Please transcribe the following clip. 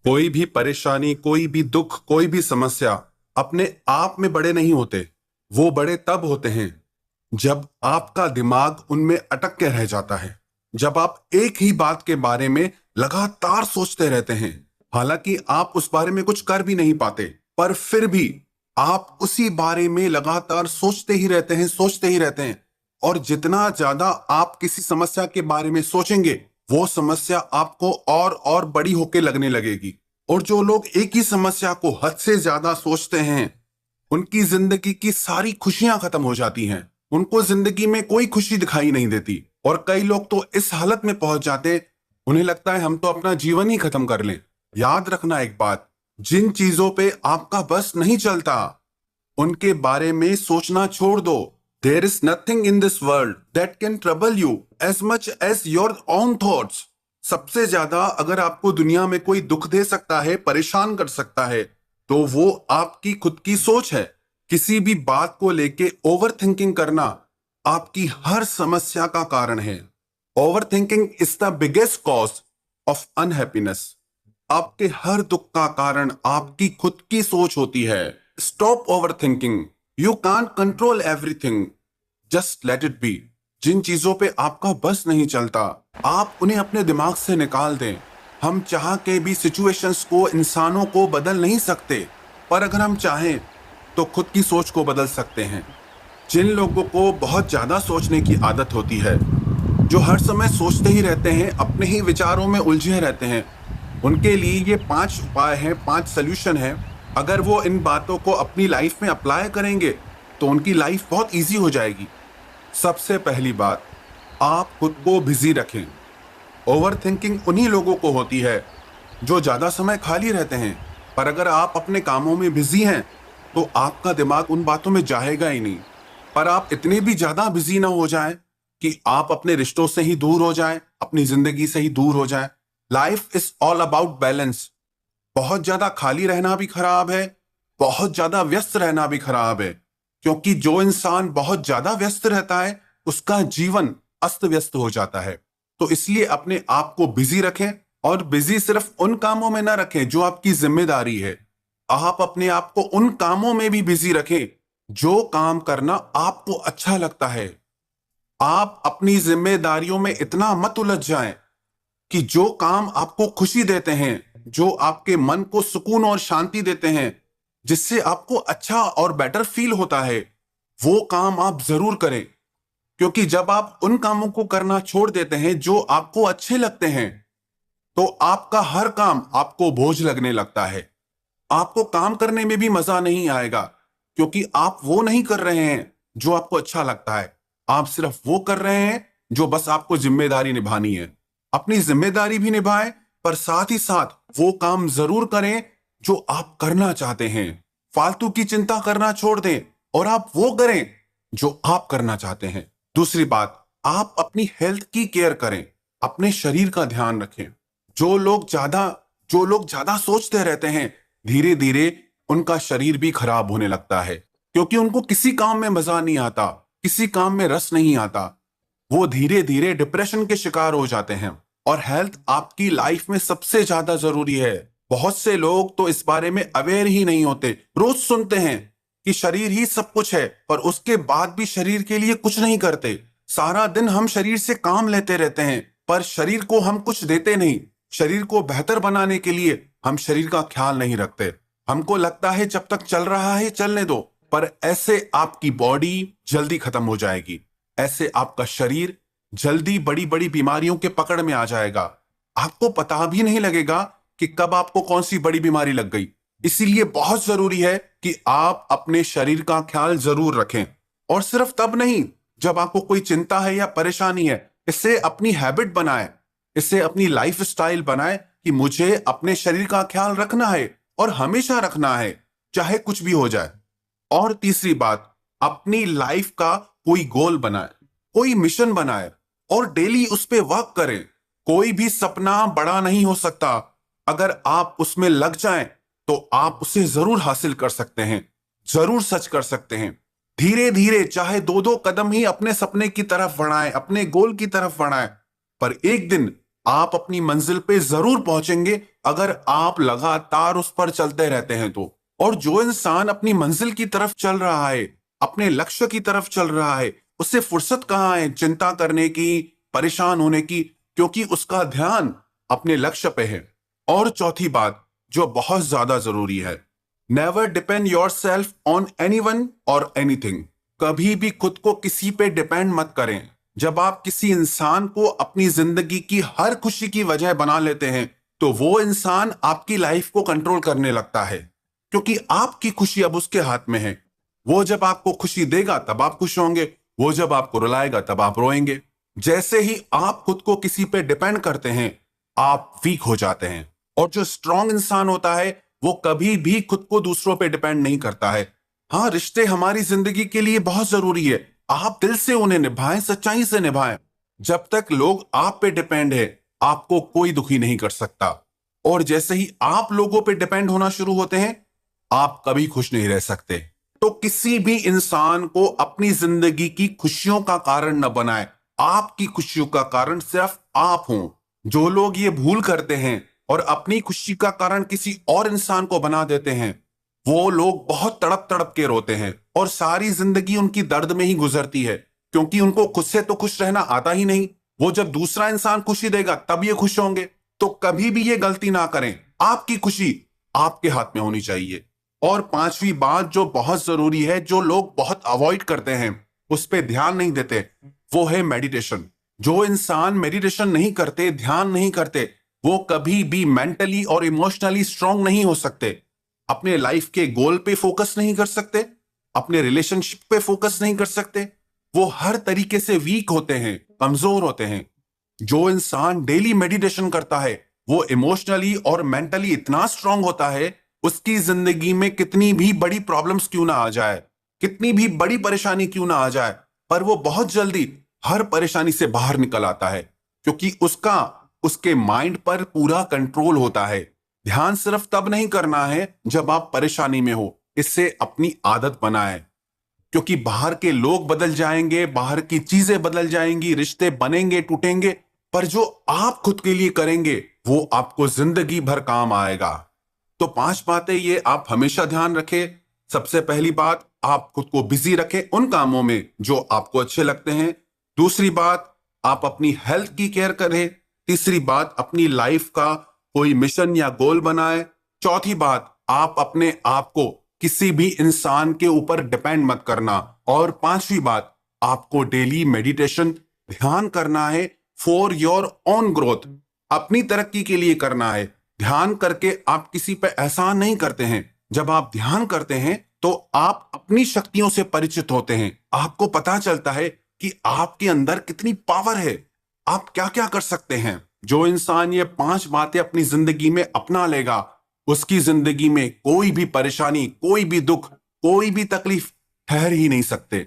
कोई भी परेशानी, कोई भी दुख, कोई भी समस्या अपने आप में बड़े नहीं होते। वो बड़े तब होते हैं जब आपका दिमाग उनमें अटक के रह जाता है, जब आप एक ही बात के बारे में लगातार सोचते रहते हैं। हालांकि आप उस बारे में कुछ कर भी नहीं पाते, पर फिर भी आप उसी बारे में लगातार सोचते ही रहते हैं, सोचते ही रहते हैं। और जितना ज्यादा आप किसी समस्या के बारे में सोचेंगे, वो समस्या आपको और बड़ी होके लगने लगेगी। और जो लोग एक ही समस्या को हद से ज्यादा सोचते हैं, उनकी जिंदगी की सारी खुशियां खत्म हो जाती हैं। उनको जिंदगी में कोई खुशी दिखाई नहीं देती। और कई लोग तो इस हालत में पहुंच जाते, उन्हें लगता है हम तो अपना जीवन ही खत्म कर लें। याद रखना एक बात, जिन चीजों पे आपका बस नहीं चलता, उनके बारे में सोचना छोड़ दो। There is nothing in this world that can trouble you as much as your own thoughts. सबसे ज्यादा अगर आपको दुनिया में कोई दुख दे सकता है, परेशान कर सकता है, तो वो आपकी खुद की सोच है। किसी भी बात को लेके ओवर थिंकिंग करना आपकी हर समस्या का कारण है। Over thinking is the biggest cause of unhappiness. आपके हर दुख का कारण आपकी खुद की सोच होती है। Stop over thinking. You can't control everything, just let it be. जिन चीजों पे आपका बस नहीं चलता, आप उन्हें अपने दिमाग से निकाल दें। हम चाह के भी सिचुएशंस को, इंसानों को बदल नहीं सकते, पर अगर हम चाहें तो खुद की सोच को बदल सकते हैं। जिन लोगों को बहुत ज्यादा सोचने की आदत होती है, जो हर समय सोचते ही रहते हैं, अपने ही विचारों में उलझे रहते हैं, उनके लिए ये 5 उपाय हैं, 5 सोल्यूशन हैं। अगर वो इन बातों को अपनी लाइफ में अप्लाई करेंगे तो उनकी लाइफ बहुत इजी हो जाएगी। सबसे पहली बात, आप खुद को बिजी रखें। ओवर थिंकिंग उन्हीं लोगों को होती है जो ज्यादा समय खाली रहते हैं, पर अगर आप अपने कामों में बिजी हैं तो आपका दिमाग उन बातों में जाएगा ही नहीं। पर आप इतने भी ज्यादा बिजी ना हो जाएं कि आप अपने रिश्तों से ही दूर हो जाएं, अपनी जिंदगी से ही दूर हो जाएं। Life is all about balance. बहुत ज्यादा खाली रहना भी खराब है, बहुत ज्यादा व्यस्त रहना भी खराब है। क्योंकि जो इंसान बहुत ज्यादा व्यस्त रहता है, उसका जीवन अस्त व्यस्त हो जाता है। तो इसलिए अपने आप को बिजी रखें, और बिजी सिर्फ उन कामों में ना रखें जो आपकी जिम्मेदारी है। आप अपने आप को उन कामों में भी बिजी रखें जो काम करना आपको अच्छा लगता है। आप अपनी जिम्मेदारियों में इतना मत उलझ जाएं कि जो काम आपको खुशी देते हैं, जो आपके मन को सुकून और शांति देते हैं, जिससे आपको अच्छा और बेटर फील होता है, वो काम आप जरूर करें। क्योंकि जब आप उन कामों को करना छोड़ देते हैं जो आपको अच्छे लगते हैं, तो आपका हर काम आपको बोझ लगने लगता है। आपको काम करने में भी मजा नहीं आएगा, क्योंकि आप वो नहीं कर रहे हैं जो आपको अच्छा लगता है। आप सिर्फ वो कर रहे हैं जो बस आपको जिम्मेदारी निभानी है। अपनी जिम्मेदारी भी निभाएं, पर साथ ही साथ वो काम जरूर करें जो आप करना चाहते हैं। फालतू की चिंता करना छोड़ दें और आप वो करें जो आप करना चाहते हैं। दूसरी बात, आप अपनी हेल्थ की केयर करें, अपने शरीर का ध्यान रखें। जो लोग ज्यादा जो लोग ज्यादा सोचते रहते हैं, धीरे धीरे उनका शरीर भी खराब होने लगता है, क्योंकि उनको किसी काम में मजा नहीं आता, किसी काम में रस नहीं आता। वो धीरे धीरे डिप्रेशन के शिकार हो जाते हैं। और हेल्थ आपकी लाइफ में सबसे ज्यादा जरूरी है। बहुत से लोग तो इस बारे में अवेयर ही नहीं होते। रोज सुनते हैं कि शरीर ही सब कुछ है, पर उसके बाद भी शरीर के लिए कुछ नहीं करते। सारा दिन हम शरीर से काम लेते रहते हैं, पर शरीर को हम कुछ देते नहीं। शरीर को बेहतर बनाने के लिए हम शरीर का ख्याल नहीं रखते। हमको लगता है जब तक चल रहा है चलने दो, पर ऐसे आपकी बॉडी जल्दी खत्म हो जाएगी। ऐसे आपका शरीर जल्दी बड़ी बड़ी बीमारियों के पकड़ में आ जाएगा। आपको पता भी नहीं लगेगा कि कब आपको कौन सी बड़ी बीमारी लग गई। इसीलिए बहुत जरूरी है कि आप अपने शरीर का ख्याल जरूर रखें। और सिर्फ तब नहीं, जब आपको कोई चिंता है या परेशानी है। इसे अपनी हैबिट बनाएं, इसे अपनी लाइफ स्टाइल बनाएं कि मुझे अपने शरीर का ख्याल रखना है और हमेशा रखना है, चाहे कुछ भी हो जाए। और तीसरी बात, अपनी लाइफ का कोई गोल बनाए, कोई मिशन बनाए और डेली उस पे वर्क करें। कोई भी सपना बड़ा नहीं हो सकता, अगर आप उसमें लग जाएं तो आप उसे जरूर हासिल कर सकते हैं, जरूर सच कर सकते हैं। धीरे धीरे, चाहे 2-2 कदम ही अपने सपने की तरफ बढ़ाएं, अपने गोल की तरफ बढ़ाएं, पर एक दिन आप अपनी मंजिल पे जरूर पहुंचेंगे अगर आप लगातार उस पर चलते रहते हैं तो। और जो इंसान अपनी मंजिल की तरफ चल रहा है, अपने लक्ष्य की तरफ चल रहा है, उससे फुर्सत कहाँ है चिंता करने की, परेशान होने की, क्योंकि उसका ध्यान अपने लक्ष्य पे है। और चौथी बात जो बहुत ज्यादा जरूरी है, never depend your self on anyone और एनीथिंग। कभी भी खुद को किसी पे डिपेंड मत करें। जब आप किसी इंसान को अपनी जिंदगी की हर खुशी की वजह बना लेते हैं तो वो इंसान आपकी लाइफ को कंट्रोल करने लगता है, क्योंकि आपकी खुशी अब उसके हाथ में है। वो जब आपको खुशी देगा तब आप खुश होंगे, वो जब आपको रुलाएगा तब आप रोएंगे। जैसे ही आप खुद को किसी पे डिपेंड करते हैं आप वीक हो जाते हैं। और जो स्ट्रांग इंसान होता है वो कभी भी खुद को दूसरों पे डिपेंड नहीं करता है। हाँ, रिश्ते हमारी जिंदगी के लिए बहुत जरूरी है, आप दिल से उन्हें निभाएं, सच्चाई से निभाएं। जब तक लोग आप पे डिपेंड है आपको कोई दुखी नहीं कर सकता। और जैसे ही आप लोगों पे डिपेंड होना शुरू होते हैं आप कभी खुश नहीं रह सकते। तो किसी भी इंसान को अपनी जिंदगी की खुशियों का कारण न बनाए। आपकी खुशियों का कारण सिर्फ आप हो। जो लोग ये भूल करते हैं और अपनी खुशी का कारण किसी और इंसान को बना देते हैं वो लोग बहुत तड़प तड़प के रोते हैं और सारी जिंदगी उनकी दर्द में ही गुजरती है, क्योंकि उनको खुद से तो खुश रहना आता ही नहीं। वो जब दूसरा इंसान खुशी देगा तब ये खुश होंगे। तो कभी भी ये गलती ना करें, आपकी खुशी आपके हाथ में होनी चाहिए। और पांचवी बात जो बहुत जरूरी है, जो लोग बहुत अवॉइड करते हैं, उस पर ध्यान नहीं देते, वो है मेडिटेशन। जो इंसान मेडिटेशन नहीं करते, ध्यान नहीं करते, वो कभी भी मेंटली और इमोशनली स्ट्रांग नहीं हो सकते, अपने लाइफ के गोल पे फोकस नहीं कर सकते, अपने रिलेशनशिप पे फोकस नहीं कर सकते। वो हर तरीके से वीक होते हैं, कमजोर होते हैं। जो इंसान डेली मेडिटेशन करता है वो इमोशनली और मेंटली इतना स्ट्रांग होता है, उसकी जिंदगी में कितनी भी बड़ी प्रॉब्लम्स क्यों ना आ जाए, कितनी भी बड़ी परेशानी क्यों ना आ जाए, पर वो बहुत जल्दी हर परेशानी से बाहर निकल आता है, क्योंकि उसका उसके माइंड पर पूरा कंट्रोल होता है। ध्यान सिर्फ तब नहीं करना है जब आप परेशानी में हो, इससे अपनी आदत बनाएं। क्योंकि बाहर के लोग बदल जाएंगे, बाहर की चीजें बदल जाएंगी, रिश्ते बनेंगे टूटेंगे, पर जो आप खुद के लिए करेंगे वो आपको जिंदगी भर काम आएगा। तो 5 बातें ये आप हमेशा ध्यान रखें। सबसे पहली बात, आप खुद को बिजी रखें उन कामों में जो आपको अच्छे लगते हैं। दूसरी बात, आप अपनी हेल्थ की केयर करें। तीसरी बात, अपनी लाइफ का कोई मिशन या गोल बनाए। चौथी बात, आप अपने आप को किसी भी इंसान के ऊपर डिपेंड मत करना। और पांचवी बात, आपको डेली मेडिटेशन ध्यान करना है फॉर योर ओन ग्रोथ, अपनी तरक्की के लिए करना है। ध्यान करके आप किसी पे एहसान नहीं करते हैं। जब आप ध्यान करते हैं तो आप अपनी शक्तियों से परिचित होते हैं, आपको पता चलता है कि आपके अंदर कितनी पावर है, आप क्या क्या कर सकते हैं। जो इंसान ये 5 बातें अपनी जिंदगी में अपना लेगा उसकी जिंदगी में कोई भी परेशानी, कोई भी दुख, कोई भी तकलीफ ठहर ही नहीं सकते।